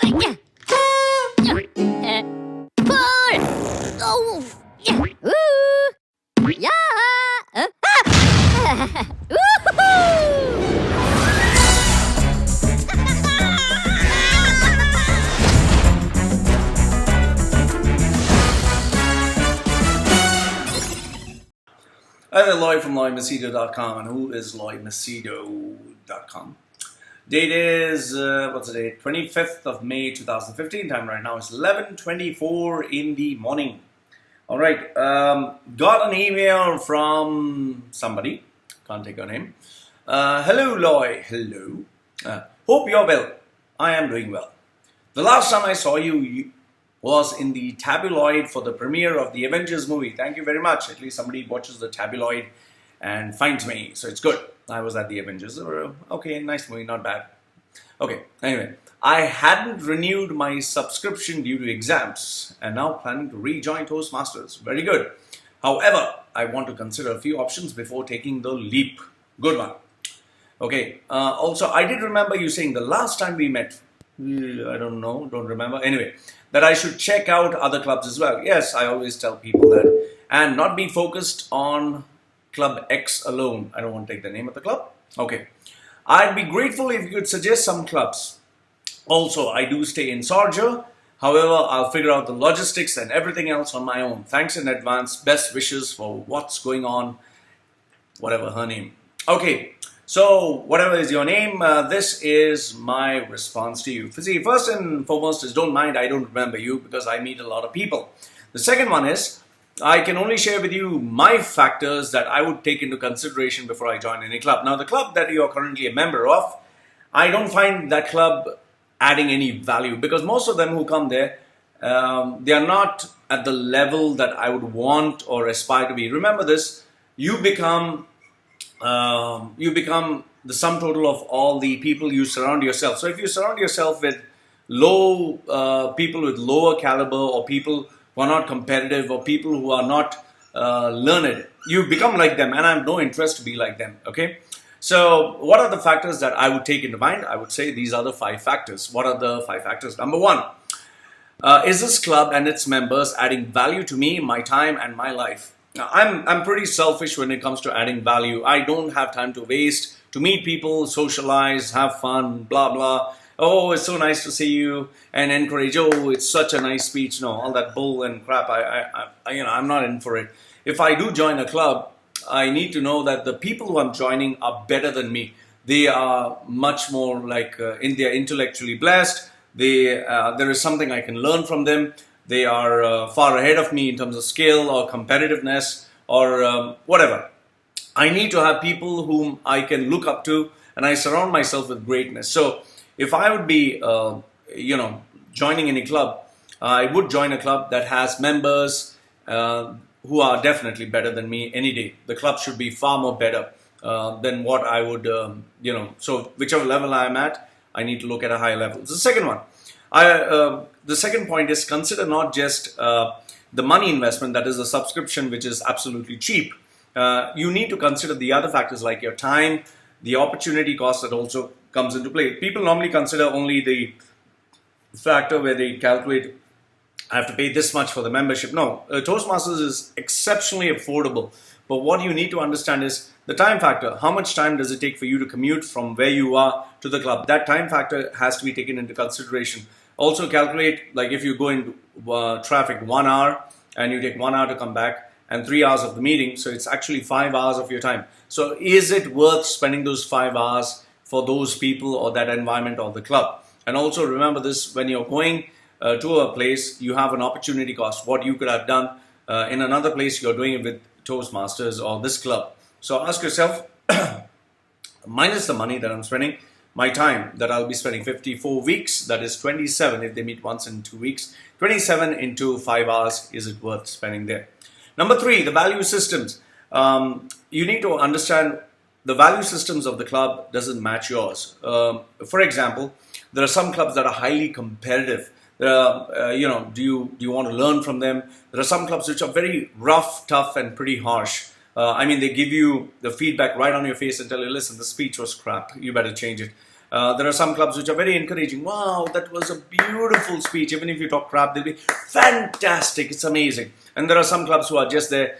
Yeah. Pull. Oh. Yeah. Ooh. Yeah. Woohoo! Hi there, Loy from LoyMachedo.com. And who is LoyMachedo.com? Date is, what's the date? 25th of May 2015. Time right now is 11:24 in the morning. All right. Got an email from somebody. Can't take her name. Hello, Loy. Hello. Hope you're well. I am doing well. The last time I saw you was in the Tabloid for the premiere of the Avengers movie. Thank you very much. At least somebody watches the Tabloid and finds me, so it's good. I was at the Avengers. Okay, nice movie, not bad. Okay, anyway, I hadn't renewed my subscription due to exams and now planning to rejoin Toastmasters. Very good. However, I want to consider a few options before taking the leap. Good one. Okay, also, I did remember you saying the last time we met, I don't know, don't remember. Anyway, that I should check out other clubs as well. Yes, I always tell people that. And not be focused on Club X alone. I don't want to take the name of the club. Okay. I'd be grateful if you could suggest some clubs. Also, I do stay in Sharjah. However, I'll figure out the logistics and everything else on my own. Thanks in advance. Best wishes for what's going on. Whatever her name. Okay. So, whatever is your name, this is my response to you. See, first and foremost is don't mind I don't remember you because I meet a lot of people. The second one is I can only share with you my factors that I would take into consideration before I join any club. Now, the club that you are currently a member of, I don't find that club adding any value because most of them who come there, they are not at the level that I would want or aspire to be. Remember this, you become the sum total of all the people you surround yourself. So if you surround yourself with people with lower caliber or people who are not competitive or people who are not learned, you become like them, and I have no interest to be like them. Okay. So what are the factors that I would take into mind? I would say these are the 5 factors. What are the 5 factors? Number 1, is this club and its members adding value to me, my time and my life? Now, I'm pretty selfish when it comes to adding value. I don't have time to waste to meet people, socialize, have fun, blah, blah. Oh, it's so nice to see you, and encourage. Oh, it's such a nice speech. No, all that bull and crap. I'm not in for it. If I do join a club, I need to know that the people who I'm joining are better than me. They are much more like they're intellectually blessed. There is something I can learn from them. They are far ahead of me in terms of skill or competitiveness or whatever. I need to have people whom I can look up to, and I surround myself with greatness. So if I would be, joining any club, I would join a club that has members who are definitely better than me any day. The club should be far more better than what I would, So whichever level I am at, I need to look at a higher level. The second one. The second point is consider not just the money investment, that is the subscription, which is absolutely cheap. You need to consider the other factors like your time, the opportunity cost that also comes into play. People normally consider only the factor where they calculate, I have to pay this much for the membership. No, Toastmasters is exceptionally affordable. But what you need to understand is the time factor. How much time does it take for you to commute from where you are to the club? That time factor has to be taken into consideration. Also calculate, like if you go in traffic 1 hour and you take 1 hour to come back and 3 hours of the meeting, so it's actually 5 hours of your time. So is it worth spending those 5 hours for those people or that environment or the club? And also remember this, when you're going to a place, you have an opportunity cost. What you could have done in another place, you're doing it with Toastmasters or this club. So ask yourself, minus the money that I'm spending, my time that I'll be spending 54 weeks, that is 27 if they meet once in 2 weeks, 27 into 5 hours, is it worth spending there? Number 3, the value systems. You need to understand the value systems of the club doesn't match yours. For example, there are some clubs that are highly competitive. Do you want to learn from them? There are some clubs which are very rough, tough, and pretty harsh. They give you the feedback right on your face and tell you, listen, the speech was crap. You better change it. There are some clubs which are very encouraging. Wow, that was a beautiful speech. Even if you talk crap, they'll be fantastic. It's amazing. And there are some clubs who are just there.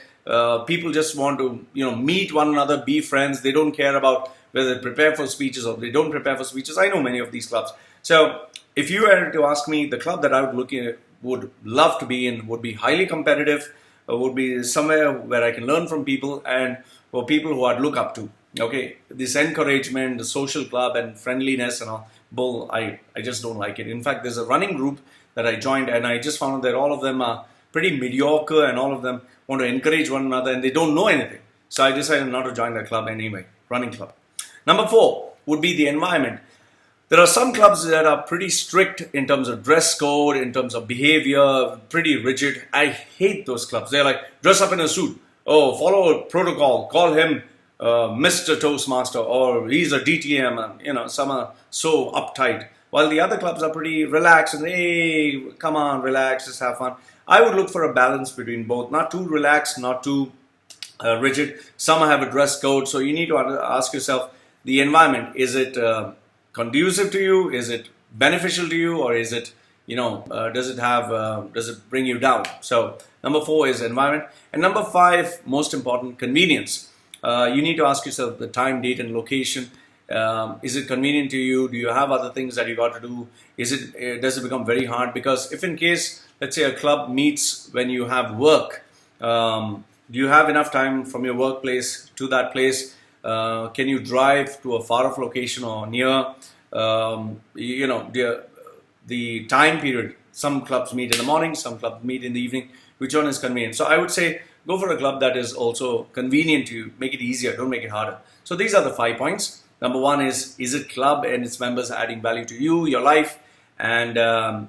People just want to, meet one another, be friends. They don't care about whether they prepare for speeches or they don't prepare for speeches. I know many of these clubs. So if you were to ask me, the club that I would love to be in would be highly competitive, would be somewhere where I can learn from people and for people who I'd look up to. Okay, this encouragement, the social club and friendliness and all, bull, I just don't like it. In fact, there's a running group that I joined and I just found that all of them are pretty mediocre and all of them want to encourage one another and they don't know anything. So I decided not to join that club anyway, running club. Number 4 would be the environment. There are some clubs that are pretty strict in terms of dress code, in terms of behavior, pretty rigid. I hate those clubs. They're like, dress up in a suit. Oh, follow a protocol. Call him Mr. Toastmaster or he's a DTM. And, some are so uptight. While the other clubs are pretty relaxed and, hey, come on, relax, just have fun. I would look for a balance between both. Not too relaxed, not too rigid. Some have a dress code. So you need to ask yourself, the environment, is it conducive to you? Is it beneficial to you? Or is it, does it bring you down? So number 4 is environment. And number 5, most important, convenience. You need to ask yourself the time, date and location. Is it convenient to you? Do you have other things that you got to do? Does it become very hard? Because if in case, let's say a club meets when you have work, do you have enough time from your workplace to that place? Can you drive to a far off location or near? The time period. Some clubs meet in the morning, some clubs meet in the evening. Which one is convenient? So I would say go for a club that is also convenient to you. Make it easier, don't make it harder. So these are the 5 points. Number 1 is it club and its members adding value to you, your life, and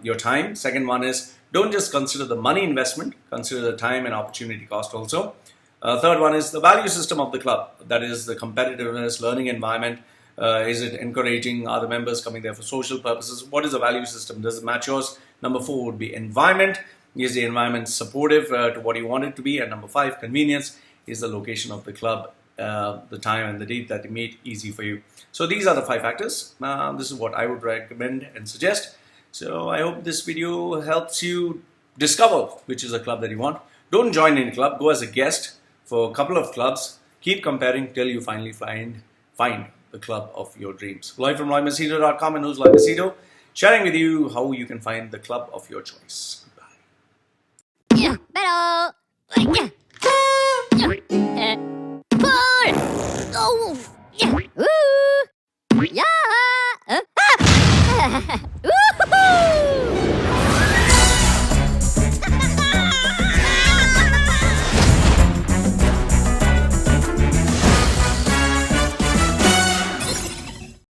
your time? Second one is, don't just consider the money investment, consider the time and opportunity cost also. Third one is the value system of the club. That is the competitiveness, learning environment. Is it encouraging? Are the members coming there for social purposes? What is the value system? Does it match yours? Number 4 would be environment. Is the environment supportive to what you want it to be? And number 5, convenience. Is the location of the club, the time and the date that you meet easy for you? So these are the 5 factors. This is what I would recommend and suggest. So I hope this video helps you discover which is a club that you want. Don't join any club. Go as a guest for a couple of clubs. Keep comparing till you finally find the club of your dreams. Loy from LoyMachedo.com and who's Loy Machedo, sharing with you how you can find the club of your choice. Goodbye. Yeah, better. Yeah. Pull. Oh, yeah. Ooh. Yeah.